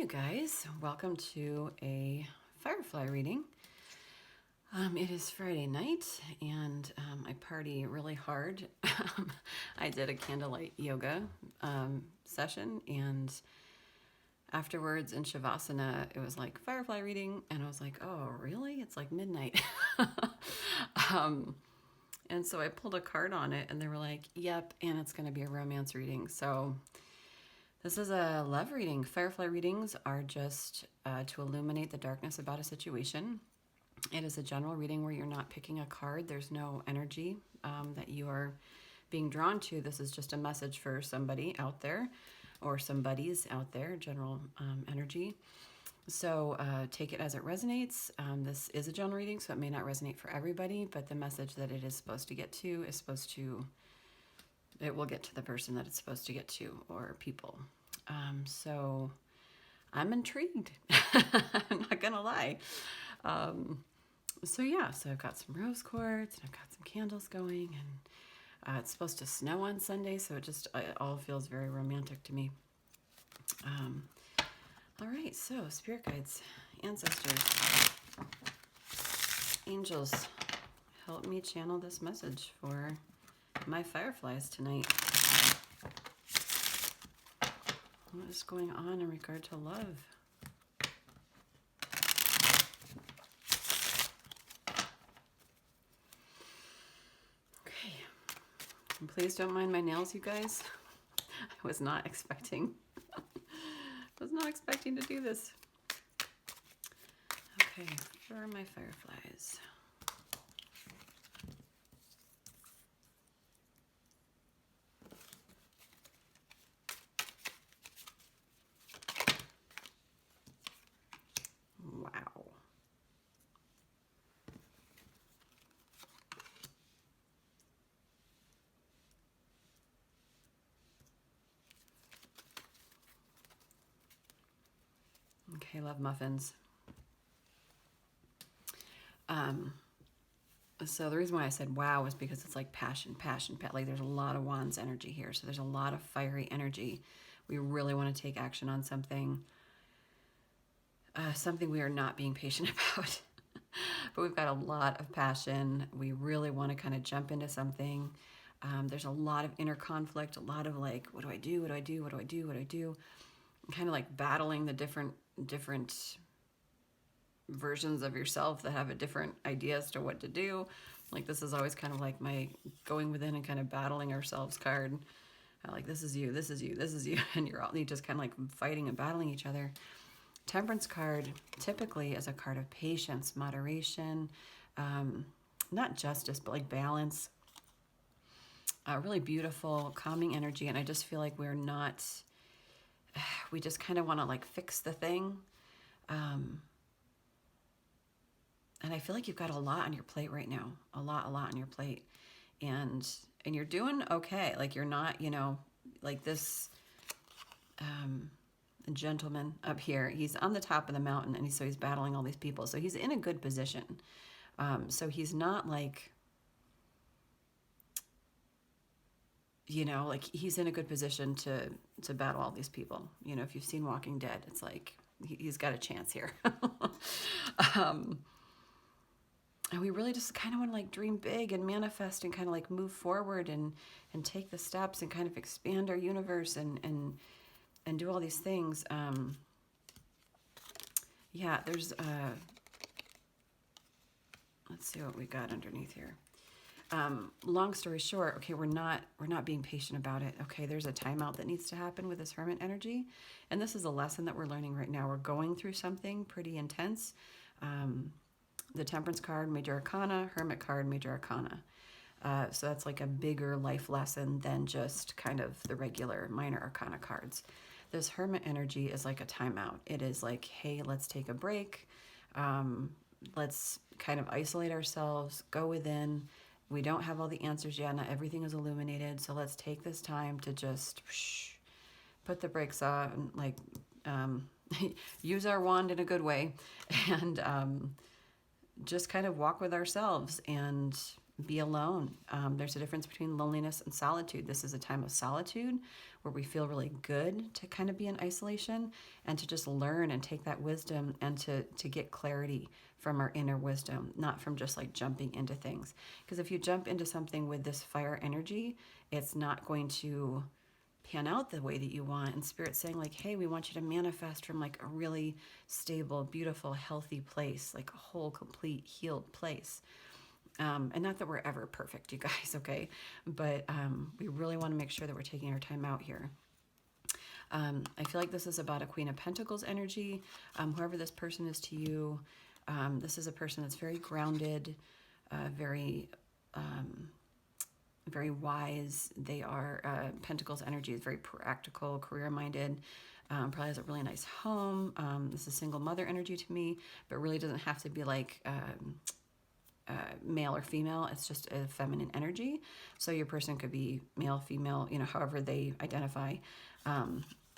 guys, welcome to a Firefly reading. It is Friday night and I party really hard. I did a candlelight yoga session, and afterwards in Shavasana it was like Firefly reading, and I was like, oh really? It's like midnight. And so I pulled a card on it and they were like, yep, and it's going to be a romance reading. So this is a love reading. Firefly readings are just to illuminate the darkness about a situation. It is a general reading where you're not picking a card. There's no energy that you are being drawn to. This is just a message for somebody out there or somebody's out there, general energy. So take it as it resonates. This is a general reading, so it may not resonate for everybody, but the message that it is supposed to get to is it will get to the person that it's supposed to get to, or people. So I'm intrigued. I'm not gonna lie. So I've got some rose quartz and I've got some candles going, and it's supposed to snow on Sunday, so it all feels very romantic to me. All right, so spirit guides, ancestors, angels, help me channel this message for my fireflies tonight. What is going on in regard to love? Okay. And please don't mind my nails, you guys. I was not expecting to do this. Okay, where are my fireflies? Wow. Okay, love muffins. So the reason why I said wow is because it's like passion, like there's a lot of wands energy here. So there's a lot of fiery energy. We really want to take action on something. Something we are not being patient about. But we've got a lot of passion. We really want to kind of jump into something. There's a lot of inner conflict, a lot of like, what do I do? What do I do? What do I do? What do I do? Kind of like battling the different versions of yourself that have a different idea as to what to do. Like this is always kind of like my going within and kind of battling ourselves card. Like this is you, this is you, this is you, and you just kind of like fighting and battling each other. Temperance card typically is a card of patience, moderation, not justice, but like balance. Really beautiful, calming energy, and I just feel like we just kind of want to like fix the thing. And I feel like you've got a lot on your plate right now, a lot on your plate, and you're doing okay. Like you're not, like this gentleman up here, he's on the top of the mountain, and he's battling all these people. So he's in a good position. So he's not like, like he's in a good position to battle all these people. If you've seen Walking Dead, it's like he's got a chance here. And we really just kind of want to like dream big and manifest and kind of like move forward and take the steps and kind of expand our universe and do all these things. There's let's see what we got underneath here. Long story short, okay, we're not being patient about it. Okay, there's a timeout that needs to happen with this Hermit energy, and this is a lesson that we're learning right now. We're going through something pretty intense. The Temperance card, Major Arcana, Hermit card, Major Arcana. So that's like a bigger life lesson than just kind of the regular Minor Arcana cards. This Hermit energy is like a timeout. It is like, hey, let's take a break. Let's kind of isolate ourselves, go within. We don't have all the answers yet. Not everything is illuminated. So let's take this time to just put the brakes on, like use our wand in a good way, and just kind of walk with ourselves and be alone. There's a difference between loneliness and solitude. This is a time of solitude where we feel really good to kind of be in isolation and to just learn and take that wisdom and to get clarity from our inner wisdom, not from just like jumping into things. Because if you jump into something with this fire energy, it's not going to pan out the way that you want. And Spirit's saying like, hey, we want you to manifest from like a really stable, beautiful, healthy place, like a whole, complete, healed place. And not that we're ever perfect, you guys, okay? But we really want to make sure that we're taking our time out here. I feel like this is about a Queen of Pentacles energy. Whoever this person is to you, this is a person that's very grounded, very wise. They are, Pentacles energy is very practical, career-minded, probably has a really nice home. This is single mother energy to me, but really doesn't have to be like... male or female. It's just a feminine energy. So your person could be male, female, you know, however they identify.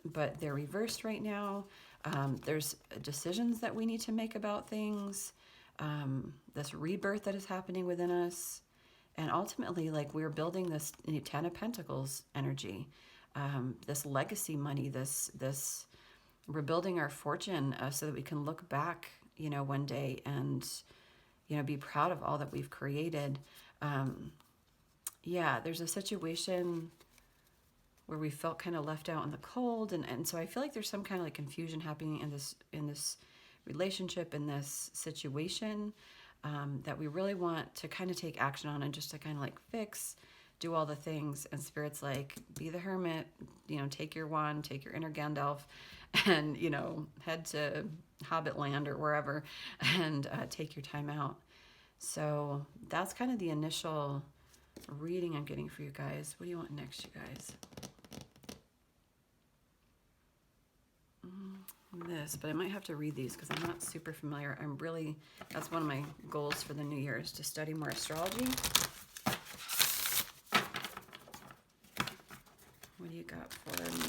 But they're reversed right now. There's decisions that we need to make about things. This rebirth that is happening within us. And ultimately, like, we're building this Ten of Pentacles energy. This legacy money, this we're building our fortune so that we can look back, you know, one day and, you know, be proud of all that we've created. Yeah, there's a situation where we felt kind of left out in the cold. And so I feel like there's some kind of like confusion happening in this relationship, in this situation, that we really want to kind of take action on and just to kind of like fix, do all the things. And Spirit's like, be the hermit, you know, take your wand, take your inner Gandalf and, you know, head to Hobbit land or wherever and take your time out. So that's kind of the initial reading I'm getting for you guys. What do you want next, you guys? This, but I might have to read these because I'm not super familiar. That's one of my goals for the new year is to study more astrology. What do you got for me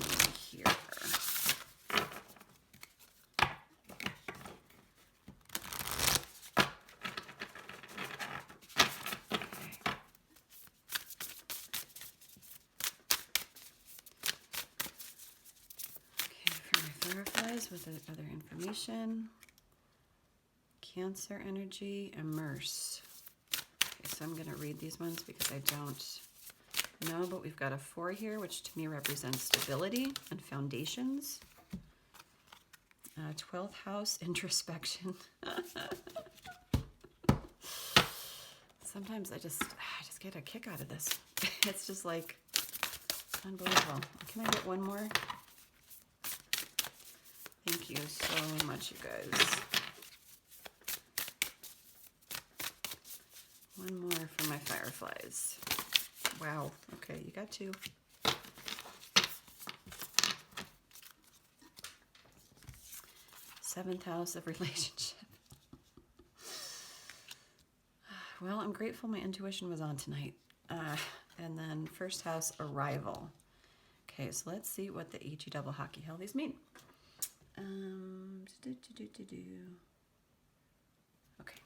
here? With the other information. Cancer energy, immerse. Okay, so I'm going to read these ones because I don't know, but we've got a 4 here, which to me represents stability and foundations. 12th house, introspection. Sometimes I just get a kick out of this. It's just like unbelievable. Can I get one more? Thank you so much, you guys. One more for my fireflies. Wow. Okay, you got 2. 7th house of relationship. Well, I'm grateful my intuition was on tonight. And then 1st house, arrival. Okay, so let's see what the HE double hockey hell these mean. Okay.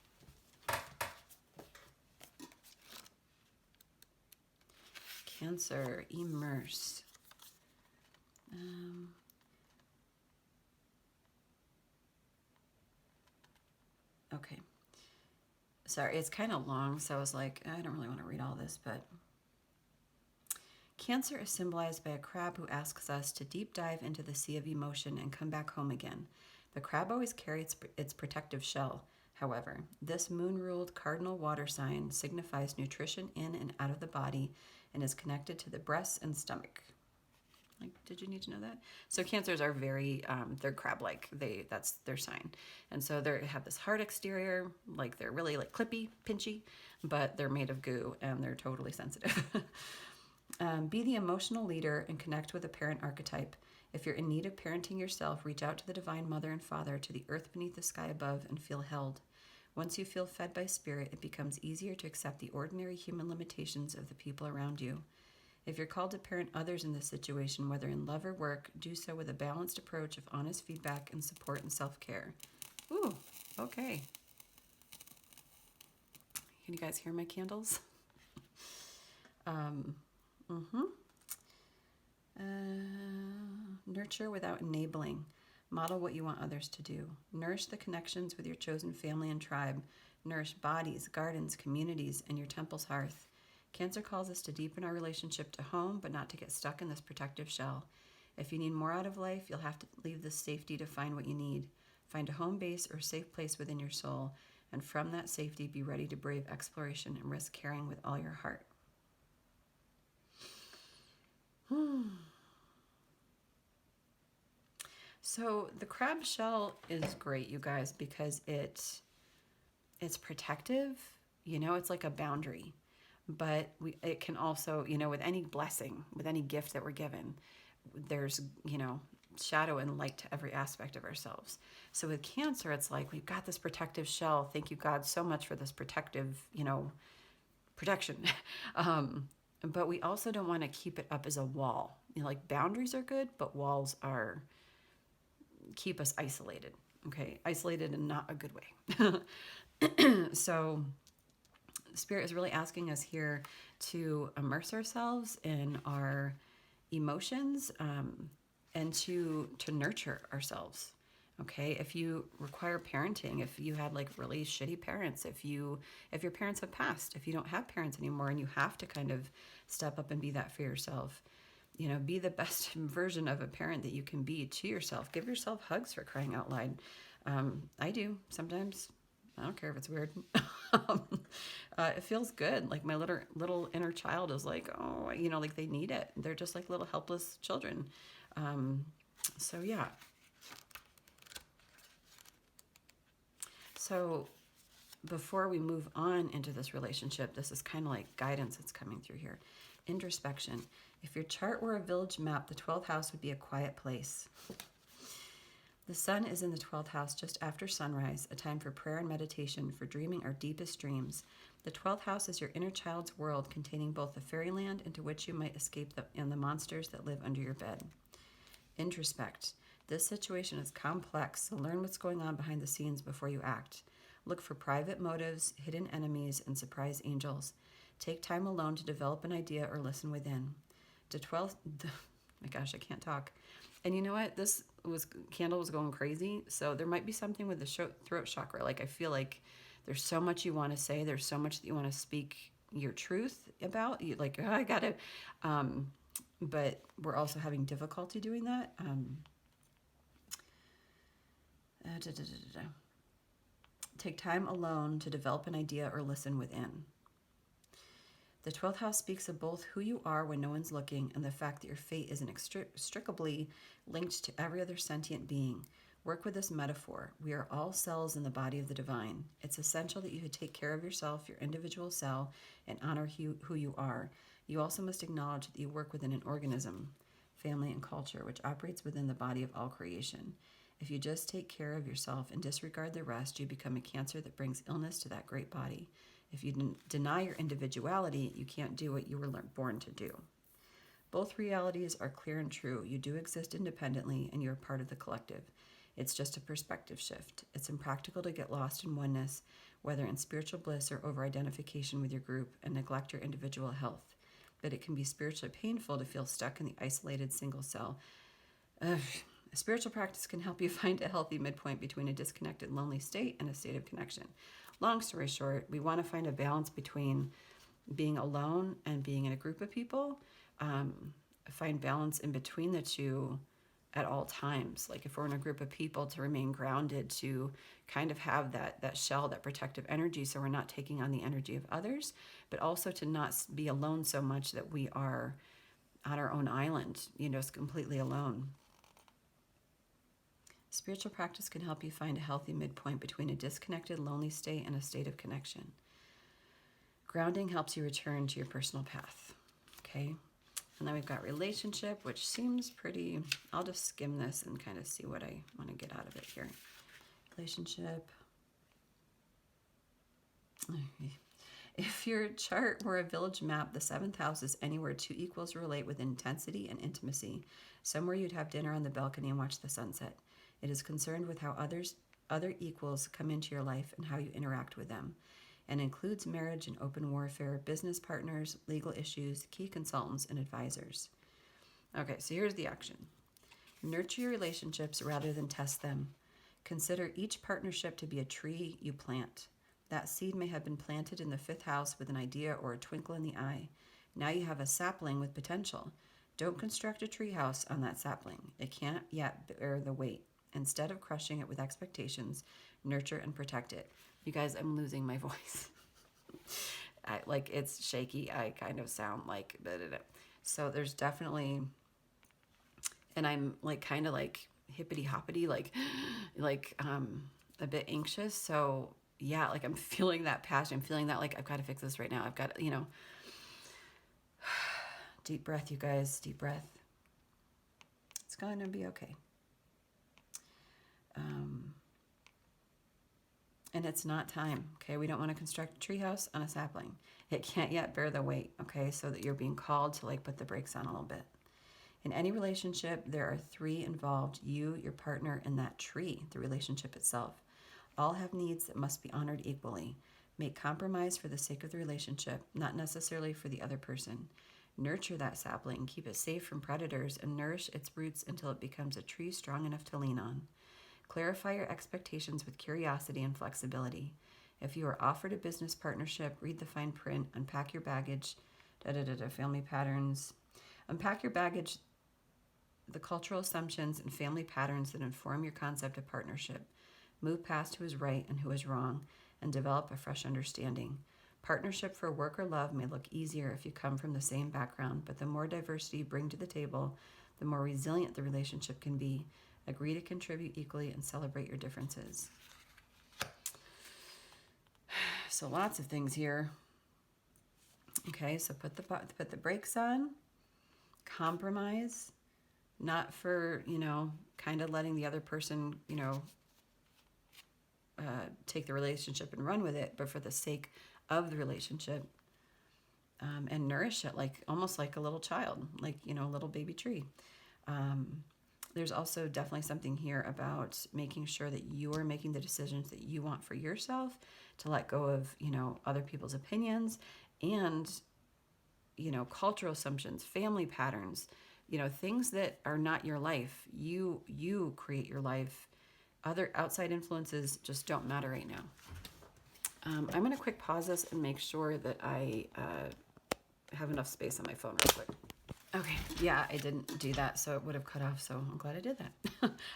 Cancer, immerse. Okay. Sorry, it's kind of long, so I was like, I don't really want to read all this, but Cancer is symbolized by a crab who asks us to deep dive into the sea of emotion and come back home again. The crab always carries its protective shell. However, this moon-ruled cardinal water sign signifies nutrition in and out of the body and is connected to the breast and stomach. Like, did you need to know that? So Cancers are very, they're crab-like. That's their sign. And so they have this hard exterior, like they're really like clippy, pinchy, but they're made of goo and they're totally sensitive. Be the emotional leader and connect with a parent archetype. If you're in need of parenting yourself, reach out to the Divine Mother and Father, to the earth beneath the sky above, and feel held. Once you feel fed by spirit, it becomes easier to accept the ordinary human limitations of the people around you. If you're called to parent others in this situation, whether in love or work, do so with a balanced approach of honest feedback and support and self-care. Ooh, okay. Can you guys hear my candles? Mm-hmm. Nurture without enabling. Model what you want others to do. Nourish the connections with your chosen family and tribe. Nourish bodies, gardens, communities, and your temple's hearth. Cancer calls us to deepen our relationship to home, but not to get stuck in this protective shell. If you need more out of life, you'll have to leave the safety to find what you need. Find a home base or safe place within your soul, and from that safety, be ready to brave exploration and risk caring with all your heart. So the crab shell is great, you guys, because it's protective. You know, it's like a boundary. But it can also, you know, with any blessing, with any gift that we're given, there's, you know, shadow and light to every aspect of ourselves. So with Cancer, it's like, we've got this protective shell. Thank you, God, so much for this protective, you know, protection. But we also don't want to keep it up as a wall. You know, like boundaries are good, but walls keep us isolated. Okay, isolated in not a good way. So Spirit is really asking us here to immerse ourselves in our emotions, and to nurture ourselves. Okay, if you require parenting, if you had like really shitty parents, if your parents have passed, if you don't have parents anymore and you have to kind of step up and be that for yourself, you know, be the best version of a parent that you can be to yourself. Give yourself hugs, for crying out loud. I do sometimes. I don't care if it's weird. It feels good. Like my little inner child is like, oh, you know, like they need it. They're just like little helpless children. So yeah. So before we move on into this relationship, this is kind of like guidance that's coming through here. Introspection. If your chart were a village map, the 12th house would be a quiet place. The sun is in the 12th house just after sunrise, a time for prayer and meditation, for dreaming our deepest dreams. The 12th house is your inner child's world, containing both the fairyland into which you might escape and the monsters that live under your bed. Introspect. This situation is complex, so learn what's going on behind the scenes before you act. Look for private motives, hidden enemies, and surprise angels. Take time alone to develop an idea or listen within. My gosh, I can't talk. And you know what? Candle was going crazy, so there might be something with the throat chakra. Like, I feel like there's so much you want to say. There's so much that you want to speak your truth about. You like, oh, I got it. But we're also having difficulty doing that. Take time alone to develop an idea or listen within. The 12th house speaks of both who you are when no one's looking and the fact that your fate is inextricably linked to every other sentient being. Work with this metaphor. We are all cells in the body of the divine. It's essential that you take care of yourself, your individual cell, and honor who you are. You also must acknowledge that you work within an organism, family, and culture, which operates within the body of all creation. If you just take care of yourself and disregard the rest, you become a Cancer that brings illness to that great body. If you deny your individuality, you can't do what you were born to do. Both realities are clear and true. You do exist independently, and you're part of the collective. It's just a perspective shift. It's impractical to get lost in oneness, whether in spiritual bliss or over-identification with your group, and neglect your individual health. But it can be spiritually painful to feel stuck in the isolated single cell. A spiritual practice can help you find a healthy midpoint between a disconnected, lonely state and a state of connection. Long story short, we want to find a balance between being alone and being in a group of people. Find balance in between the two at all times. Like if we're in a group of people, to remain grounded, to kind of have that shell, that protective energy, so we're not taking on the energy of others, but also to not be alone so much that we are on our own island, you know, completely alone. Spiritual practice can help you find a healthy midpoint between a disconnected, lonely state and a state of connection. Grounding helps you return to your personal path. Okay? And then we've got relationship, which seems pretty... I'll just skim this and kind of see what I want to get out of it here. Relationship. If your chart were a village map, the 7th house is anywhere two equals relate with intensity and intimacy. Somewhere you'd have dinner on the balcony and watch the sunset. It is concerned with how other equals come into your life and how you interact with them. and includes marriage and open warfare, business partners, legal issues, key consultants, and advisors. Okay, so here's the action. Nurture your relationships rather than test them. Consider each partnership to be a tree you plant. That seed may have been planted in the 5th house with an idea or a twinkle in the eye. Now you have a sapling with potential. Don't construct a tree house on that sapling. It can't yet bear the weight. Instead of crushing it with expectations, nurture and protect it. You guys, I'm losing my voice. Like, it's shaky. I kind of sound like, so there's definitely, and I'm like kind of like hippity hoppity, like a bit anxious. So yeah, like I'm feeling that passion. I'm feeling that like I've got to fix this right now. I've got, deep breath, you guys, deep breath. It's going to be okay. And it's not time, okay? We don't want to construct a treehouse on a sapling. It can't yet bear the weight, okay? So that you're being called to like put the brakes on a little bit. In any relationship, there are 3 involved: you, your partner, and that tree, the relationship itself. All have needs that must be honored equally. Make compromise for the sake of the relationship, not necessarily for the other person. Nurture that sapling, keep it safe from predators, and nourish its roots until it becomes a tree strong enough to lean on. Clarify your expectations with curiosity and flexibility. If you are offered a business partnership, read the fine print, unpack your baggage, family patterns. Unpack your baggage, the cultural assumptions and family patterns that inform your concept of partnership. Move past who is right and who is wrong, and develop a fresh understanding. Partnership for work or love may look easier if you come from the same background, but the more diversity you bring to the table, the more resilient the relationship can be. Agree to contribute equally and celebrate your differences. So lots of things here. Okay, so put the brakes on. Compromise, not for, kind of letting the other person, take the relationship and run with it, but for the sake of the relationship, and nourish it like almost like a little child, like, a little baby tree. There's also definitely something here about making sure that you are making the decisions that you want for yourself, to let go of, other people's opinions and, cultural assumptions, family patterns, things that are not your life. You create your life. Other outside influences just don't matter right now. I'm going to quick pause this and make sure that I have enough space on my phone real quick. Okay, yeah, I didn't do that, so it would have cut off, so I'm glad I did that.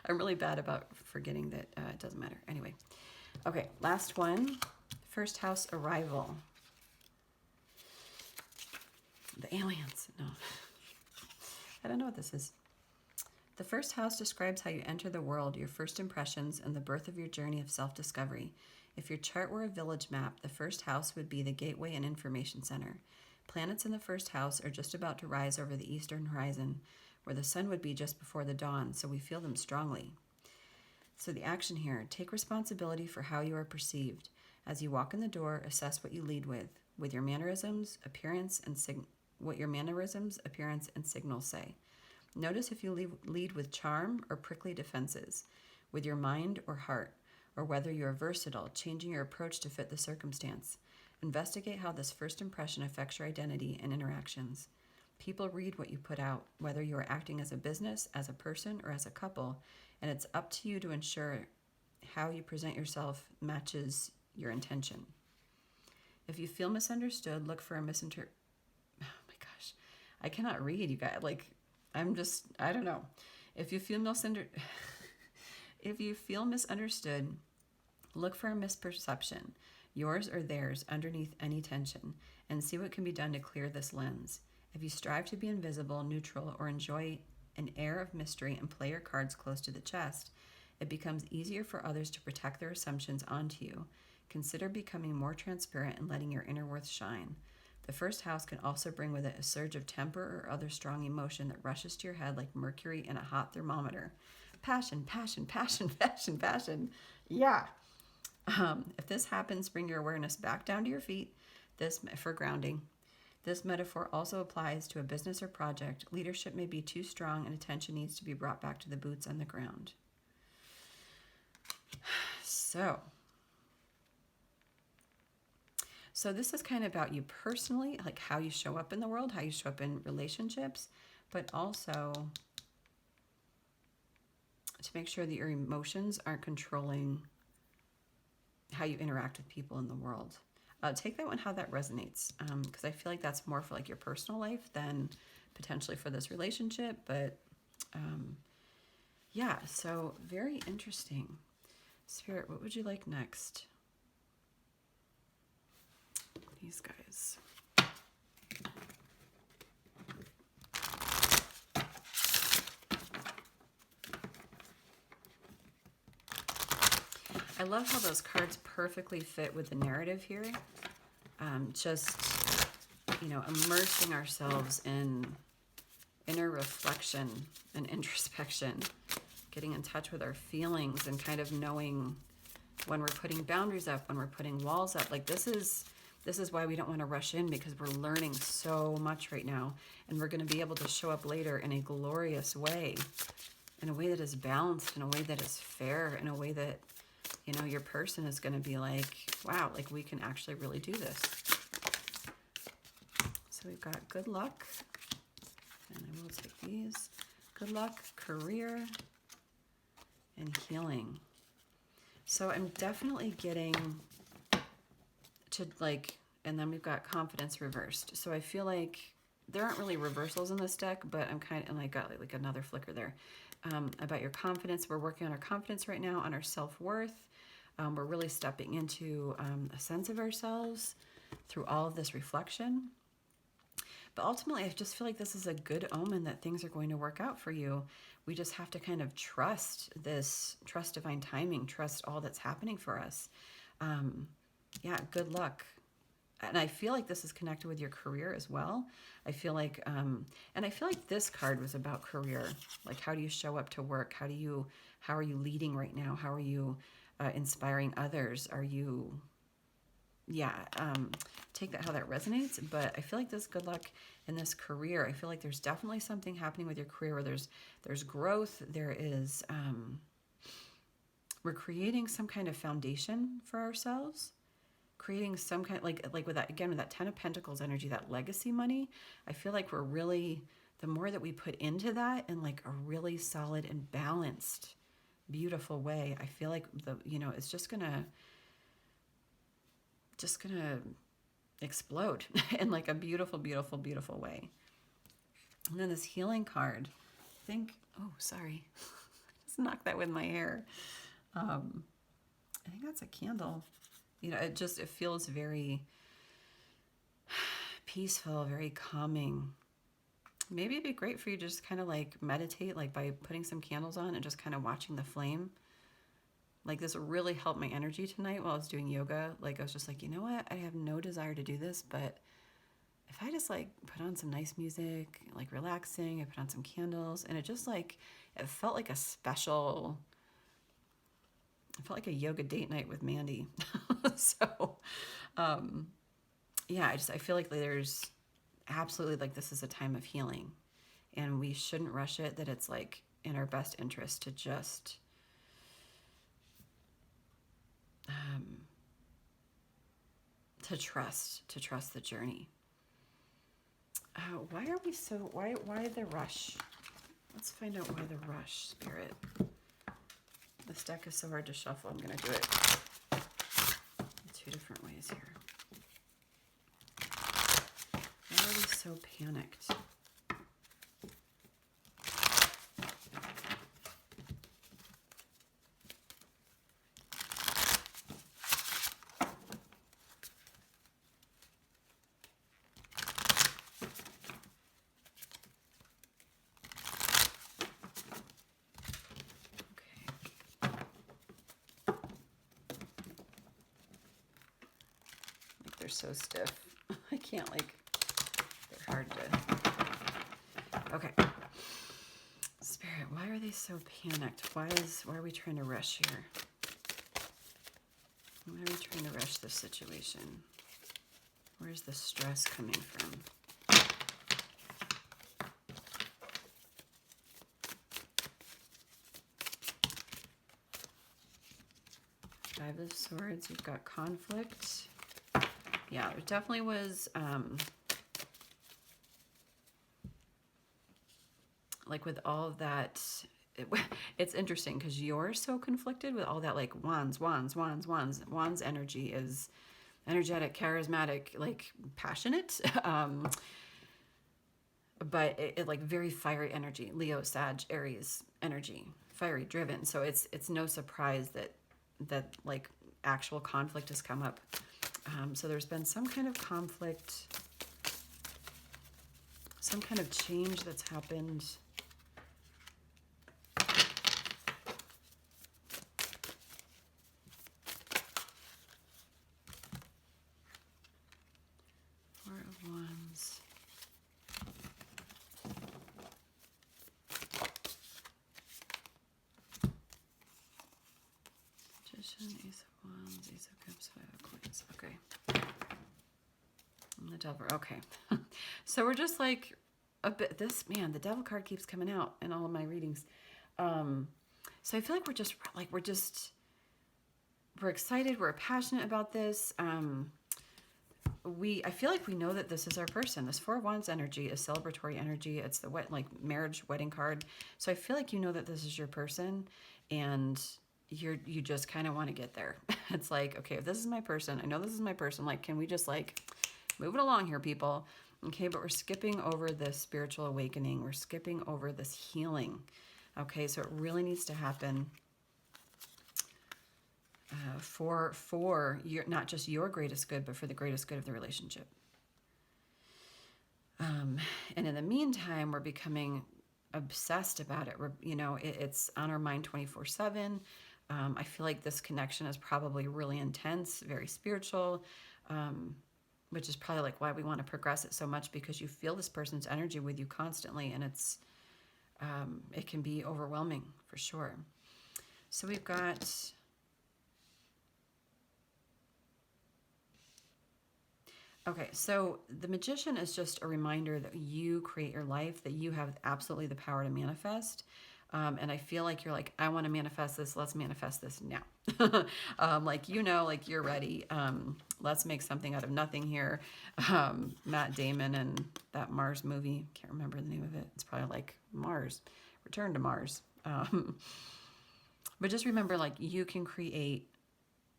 I'm really bad about forgetting that it doesn't matter. Anyway, okay, last one, 1st house arrival. The aliens, no. I don't know what this is. The 1st house describes how you enter the world, your first impressions, and the birth of your journey of self-discovery. If your chart were a village map, the 1st house would be the gateway and information center. Planets in the 1st house are just about to rise over the eastern horizon, where the sun would be just before the dawn, so we feel them strongly. So the action here, take responsibility for how you are perceived. As you walk in the door, assess what you lead with your mannerisms, appearance, and what your mannerisms, appearance, and signals say. Notice if you lead with charm or prickly defenses, with your mind or heart, or whether you are versatile, changing your approach to fit the circumstance. Investigate how this first impression affects your identity and interactions. People read what you put out, whether you are acting as a business, as a person, or as a couple, and it's up to you to ensure how you present yourself matches your intention. If you feel misunderstood, look for a Oh my gosh, I cannot read, you guys. Like, I don't know. If you feel misunderstood, look for a misperception, yours or theirs, underneath any tension, and see what can be done to clear this lens. If you strive to be invisible, neutral, or enjoy an air of mystery and play your cards close to the chest, it becomes easier for others to protect their assumptions onto you. Consider becoming more transparent and letting your inner worth shine. The 1st house can also bring with it a surge of temper or other strong emotion that rushes to your head like mercury in a hot thermometer. Passion, passion, passion, passion, passion. Yeah. If this happens, bring your awareness back down to your feet. This for grounding. This metaphor also applies to a business or project. Leadership may be too strong and attention needs to be brought back to the boots on the ground. So, So this is kind of about you personally, like how you show up in the world, how you show up in relationships, but also to make sure that your emotions aren't controlling how you interact with people in the world. Take that one how that resonates, because I feel like that's more for like your personal life than potentially for this relationship. But yeah, so very interesting. Spirit, what would you like next? These guys. I love how those cards perfectly fit with the narrative here. Just, you know, immersing ourselves in inner reflection and introspection, getting in touch with our feelings and kind of knowing when we're putting boundaries up, when we're putting walls up. Like this is why we don't want to rush in, because we're learning so much right now, and we're going to be able to show up later in a glorious way, in a way that is balanced, in a way that is fair, in a way that, you know, your person is going to be like, wow, like we can actually really do this. So we've got good luck, and I will take these. Good luck, career, and healing. So I'm definitely getting to like, and then we've got confidence reversed. So I feel like there aren't really reversals in this deck, but I'm kind of, and I got like another flicker there, about your confidence. We're working on our confidence right now, on our self-worth. We're really stepping into a sense of ourselves through all of this reflection. But ultimately, I just feel like this is a good omen that things are going to work out for you. We just have to kind of trust this, trust divine timing, trust all that's happening for us. Yeah, good luck. And I feel like this is connected with your career as well. I feel like, and I feel like this card was about career. Like, how do you show up to work? How are you leading right now? How are you inspiring others? Are you, yeah, take that how that resonates. But I feel like this good luck in this career, I feel like there's definitely something happening with your career where there's growth. There is, we're creating some kind of foundation for ourselves, creating some kind, like with that, again, with that 10 of Pentacles energy, that legacy money. I feel like we're really, the more that we put into that in like a really solid and balanced, beautiful way, I feel like it's just gonna explode in like a beautiful, beautiful, beautiful way. And then this healing card, I think, oh, sorry. Just knocked that with my hair. I think that's a candle. You know, it feels very peaceful, very calming. Maybe it'd be great for you to just kind of like meditate, like by putting some candles on and just kind of watching the flame. Like this really helped my energy tonight while I was doing yoga. Like I was just like, you know what? I have no desire to do this, but if I just like put on some nice music, like relaxing, I put on some candles, and it just like, it felt like a special, it felt like a yoga date night with Mandy. So, yeah, I feel like there's absolutely, like, this is a time of healing, and we shouldn't rush it, that it's like in our best interest to just, to trust the journey. Why are we so, why the rush? Let's find out why the rush, Spirit. This deck is so hard to shuffle. I'm going to do it in 2 different ways here. Why are we so panicked? They're so stiff. I can't, like, they're hard to, okay. Spirit, why are they so panicked? Why are we trying to rush here? Why are we trying to rush this situation? Where's the stress coming from? 5 of Swords, you've got conflict. Yeah, there definitely was, like with all of that, it's interesting because you're so conflicted with all that, like wands energy is energetic, charismatic, like passionate, but it like very fiery energy, Leo, Sag, Aries energy, fiery, driven. So it's no surprise that like actual conflict has come up. So there's been some kind of conflict, some kind of change that's happened. Four of Wands. Magician, Ace of Wands, Ace of Cups, Five of Coins. Okay. And the Devil. Okay. So we're just like a bit, the Devil card keeps coming out in all of my readings. So I feel like we're excited, we're passionate about this. I feel like we know that this is our person. This Four of Wands energy is celebratory energy. It's the marriage wedding card. So I feel like you know that this is your person, and you just kind of want to get there. It's like, okay, if this is my person, I know this is my person. Like, can we just like move it along here, people? Okay, but we're skipping over this spiritual awakening. We're skipping over this healing. Okay, so it really needs to happen for your, not just your greatest good, but for the greatest good of the relationship. And in the meantime, we're becoming obsessed about it. It's on our mind 24/7. I feel like this connection is probably really intense, very spiritual, which is probably like why we want to progress it so much, because you feel this person's energy with you constantly, and it can be overwhelming for sure. So we've got okay, so the Magician is just a reminder that you create your life, that you have absolutely the power to manifest. And I feel like you're like, I want to manifest this. Let's manifest this now. Like, like you're ready. Let's make something out of nothing here. Matt Damon and that Mars movie. Can't remember the name of it. It's probably like Mars, Return to Mars. But just remember, like, you can create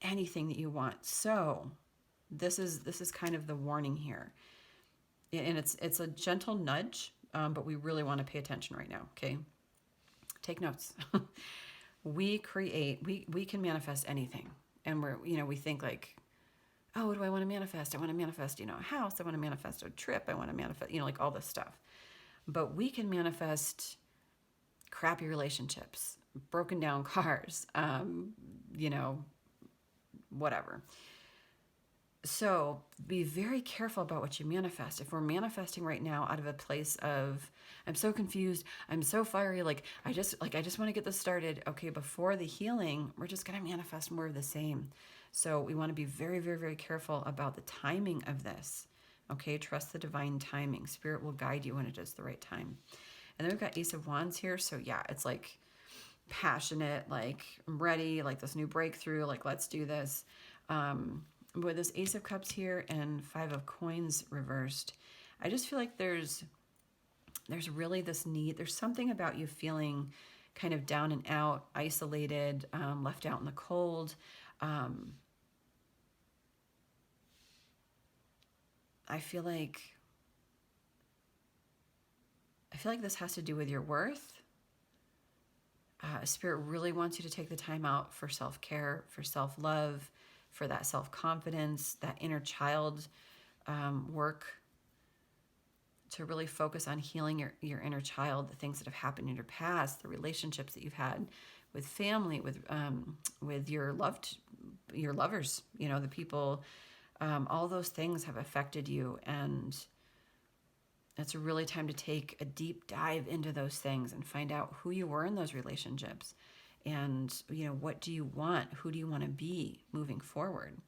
anything that you want. So this is kind of the warning here, and it's a gentle nudge, but we really want to pay attention right now. Okay, take notes. We can manifest anything, and we think like, oh, what do I want to manifest? I want to manifest a house. I want to manifest a trip. I want to manifest like all this stuff. But we can manifest crappy relationships, broken down cars, whatever. So be very careful about what you manifest. If we're manifesting right now out of a place of, I'm so confused, I'm so fiery, like I just want to get this started. Okay, before the healing, we're just going to manifest more of the same. So we want to be very, very, very careful about the timing of this. Okay, trust the divine timing. Spirit will guide you when it is the right time. And then we've got Ace of Wands here. So yeah, it's like passionate, like I'm ready, like this new breakthrough, like let's do this. With this Ace of Cups here and Five of Coins reversed, I just feel like there's really this need. There's something about you feeling kind of down and out, isolated, left out in the cold. I feel like this has to do with your worth. Spirit really wants you to take the time out for self-care, for self-love, for that self-confidence, that inner child work, to really focus on healing your inner child, the things that have happened in your past, the relationships that you've had with family, with your lovers, the people, all those things have affected you, and it's really time to take a deep dive into those things and find out who you were in those relationships. And, what do you want? Who do you want to be moving forward?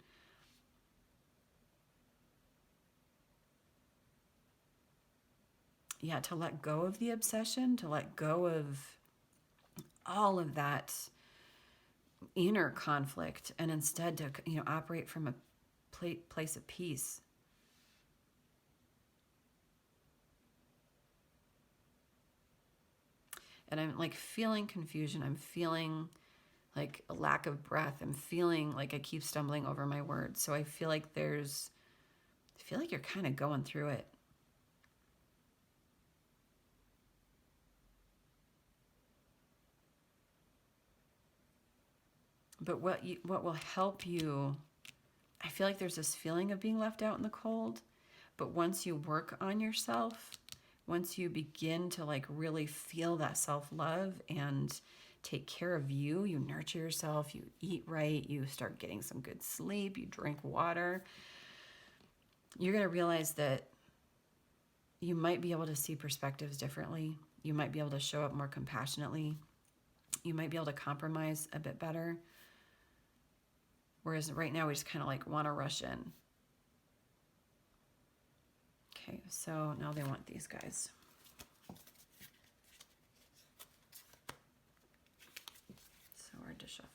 Yeah, to let go of the obsession, to let go of all of that inner conflict, and instead to, operate from place of peace. And I'm like feeling confusion. I'm feeling like a lack of breath. I'm feeling like I keep stumbling over my words. So I feel like you're kind of going through it. But what will help you, I feel like there's this feeling of being left out in the cold, but once you work on yourself, once you begin to like really feel that self-love and take care of you, you nurture yourself, you eat right, you start getting some good sleep, you drink water, you're going to realize that you might be able to see perspectives differently. You might be able to show up more compassionately. You might be able to compromise a bit better. Whereas right now we just kind of like want to rush in. Okay, so now they want these guys. So hard to shuffle.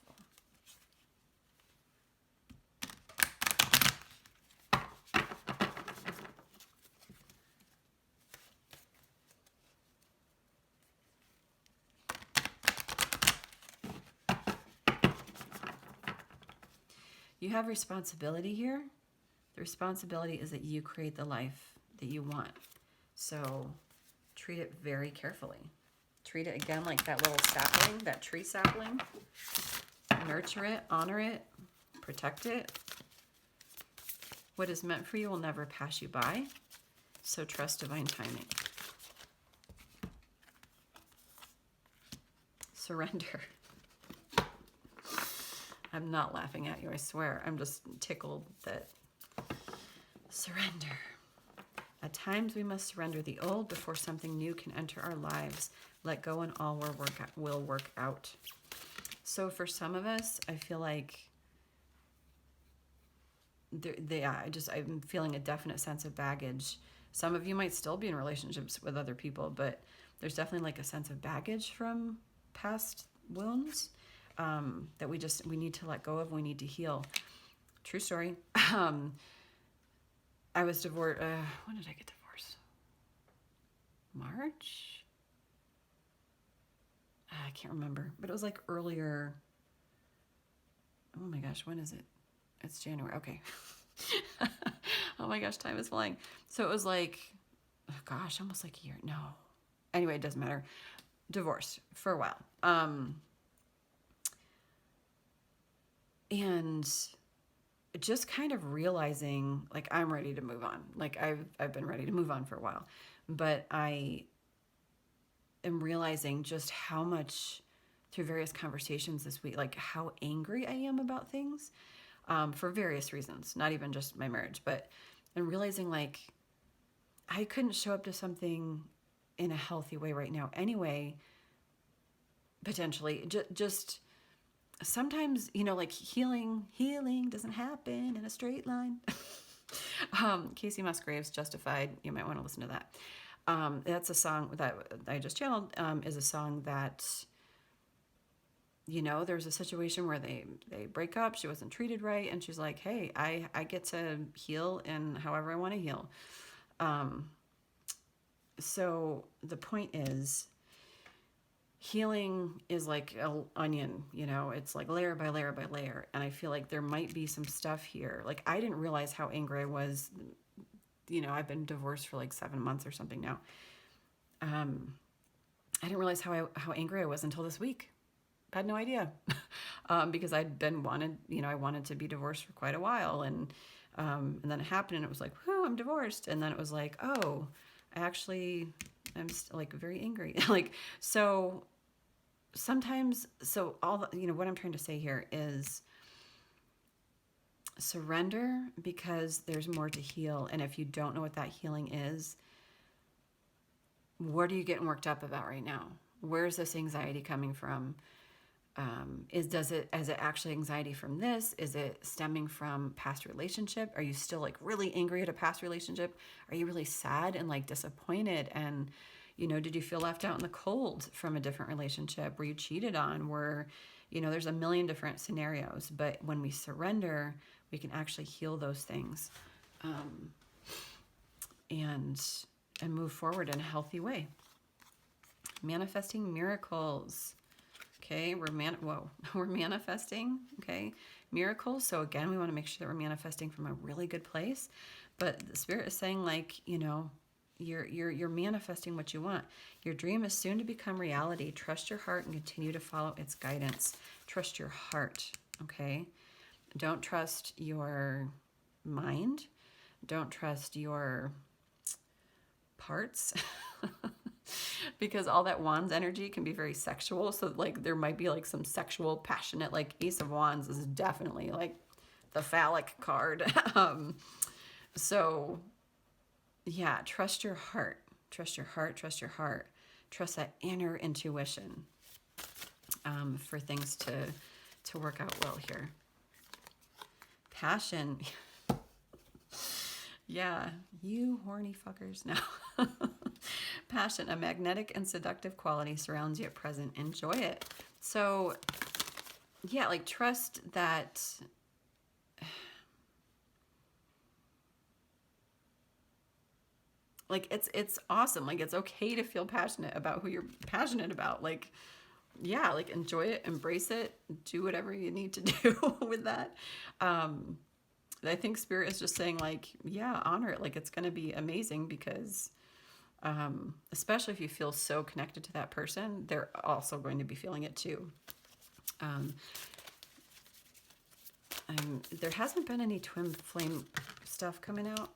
You have responsibility here. The responsibility is that you create the life that you want. So treat it very carefully. Treat it again like that little sapling, that tree sapling. Nurture it, honor it, protect it. What is meant for you will never pass you by. So trust divine timing. Surrender. I'm not laughing at you, I swear. I'm just tickled that surrender. At times we must surrender the old before something new can enter our lives. Let go and all will work out. So for some of us, I feel like I'm feeling a definite sense of baggage. Some of you might still be in relationships with other people, but there's definitely like a sense of baggage from past wounds. That we need to let go of, we need to heal. True story. I was divorced. When did I get divorced? March? I can't remember, but it was like earlier. Oh my gosh, when is it? It's January. Okay. Oh my gosh, time is flying. So it was like, oh gosh, almost like a year. No. Anyway, it doesn't matter. Divorced for a while. And just kind of realizing like I'm ready to move on. Like I've been ready to move on for a while, but I am realizing just how much through various conversations this week, like how angry I am about things, for various reasons, not even just my marriage, but I'm realizing like I couldn't show up to something in a healthy way right now anyway, potentially just sometimes, like healing doesn't happen in a straight line. Casey Musgraves, Justified. You might want to listen to that. That's a song that I just channeled, is a song that, there's a situation where they break up. She wasn't treated right. And she's like, hey, I get to heal in however I want to heal. So the point is, healing is like an onion, it's like layer by layer by layer. And I feel like there might be some stuff here. Like I didn't realize how angry I was. I've been divorced for like 7 months or something now. I didn't realize how angry I was until this week. I had no idea. Because I wanted to be divorced for quite a while. And then it happened and it was like, whoo, I'm divorced. And then it was like, oh, I'm like very angry. Like, so sometimes, what I'm trying to say here is surrender, because there's more to heal. And if you don't know what that healing is, what are you getting worked up about right now? Where's this anxiety coming from? Is it actually anxiety from this? Is it stemming from past relationship? Are you still like really angry at a past relationship? Are you really sad and like disappointed? And, did you feel left out in the cold from a different relationship? Were you cheated on? There's a million different scenarios, but when we surrender, we can actually heal those things, and move forward in a healthy way. Manifesting miracles. Okay, we're manifesting, okay, miracles. So again, we want to make sure that we're manifesting from a really good place. But the Spirit is saying, like, you know, you're manifesting what you want. Your dream is soon to become reality. Trust your heart and continue to follow its guidance. Trust your heart, okay? Don't trust your mind. Don't trust your parts. Because all that Wands energy can be very sexual. So like there might be like some sexual, passionate, like Ace of Wands is definitely like the phallic card. So yeah, trust your heart. Trust your heart. Trust your heart. Trust that inner intuition, for things to work out well here. Passion. Yeah, you horny fuckers. No. Passion, a magnetic and seductive quality surrounds you at present. Enjoy it. So, yeah, like trust that. Like it's awesome. Like it's okay to feel passionate about who you're passionate about. Like, yeah, like enjoy it, embrace it, do whatever you need to do with that. I think Spirit is just saying, like, yeah, honor it. Like it's going to be amazing because, especially if you feel so connected to that person, they're also going to be feeling it too. There hasn't been any twin flame stuff coming out,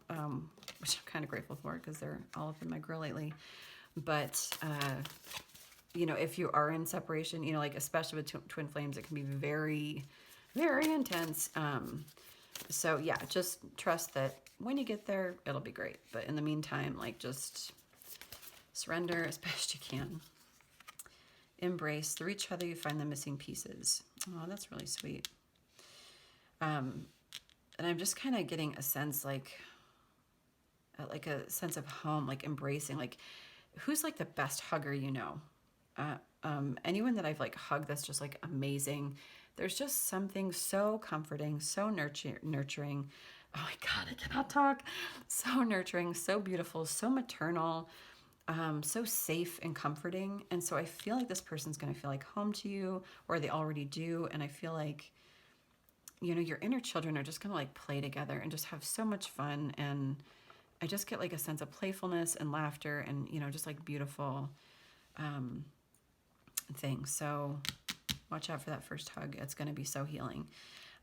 which I'm kind of grateful for because they're all up in my grill lately. But, you know, if you are in separation, you know, like especially with twin flames, it can be very, very intense. So yeah, just trust that when you get there, it'll be great. But in the meantime, like just surrender as best you can. Embrace. Through each other, you find the missing pieces. Oh, that's really sweet. And I'm just kind of getting a sense like a sense of home, like embracing, like who's like the best hugger, you know? Anyone that I've like hugged that's just like amazing. There's just something so comforting, so nurturing. Oh my God, I cannot talk. So nurturing, so beautiful, so maternal, so safe and comforting. And so I feel like this person's going to feel like home to you, or they already do. And I feel like, you know, your inner children are just going to like play together and just have so much fun. And I just get like a sense of playfulness and laughter and, you know, just like beautiful things. So watch out for that first hug. It's going to be so healing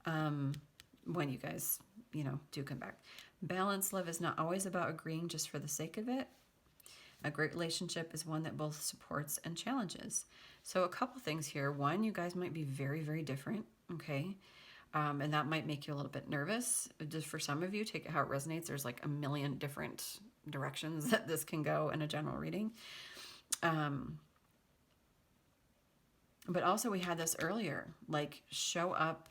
when you guys, you know, do come back. Balanced love is not always about agreeing just for the sake of it. A great relationship is one that both supports and challenges. So a couple things here. One, you guys might be very, very different, okay? And that might make you a little bit nervous. Just for some of you, take it how it resonates. There's like a million different directions that this can go in a general reading. But also we had this earlier, like show up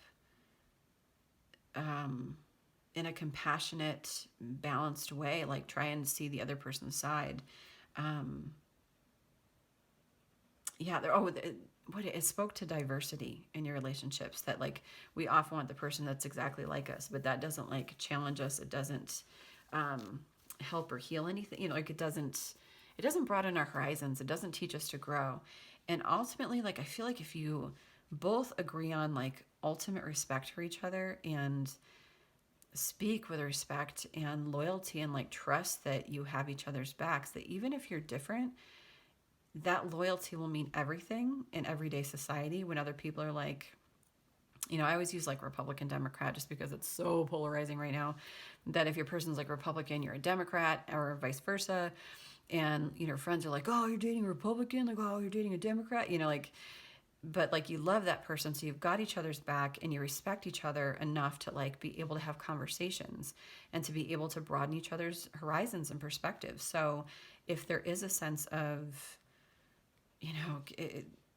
in a compassionate, balanced way, like try and see the other person's side. It spoke to diversity in your relationships, that like we often want the person that's exactly like us, but that doesn't like challenge us. It doesn't help or heal anything. You know, like it doesn't broaden our horizons. It doesn't teach us to grow. And ultimately, like I feel like if you both agree on like ultimate respect for each other and speak with respect and loyalty and like trust that you have each other's backs, that even if you're different, that loyalty will mean everything in everyday society when other people are like, you know, I always use like Republican, Democrat, just because it's so polarizing right now, that if your person's like Republican, you're a Democrat, or vice versa. And, you know, friends are like, oh, you're dating a Republican, like, oh, you're dating a Democrat, you know, like, but like you love that person. So you've got each other's back and you respect each other enough to like be able to have conversations and to be able to broaden each other's horizons and perspectives. So if there is a sense of, you know,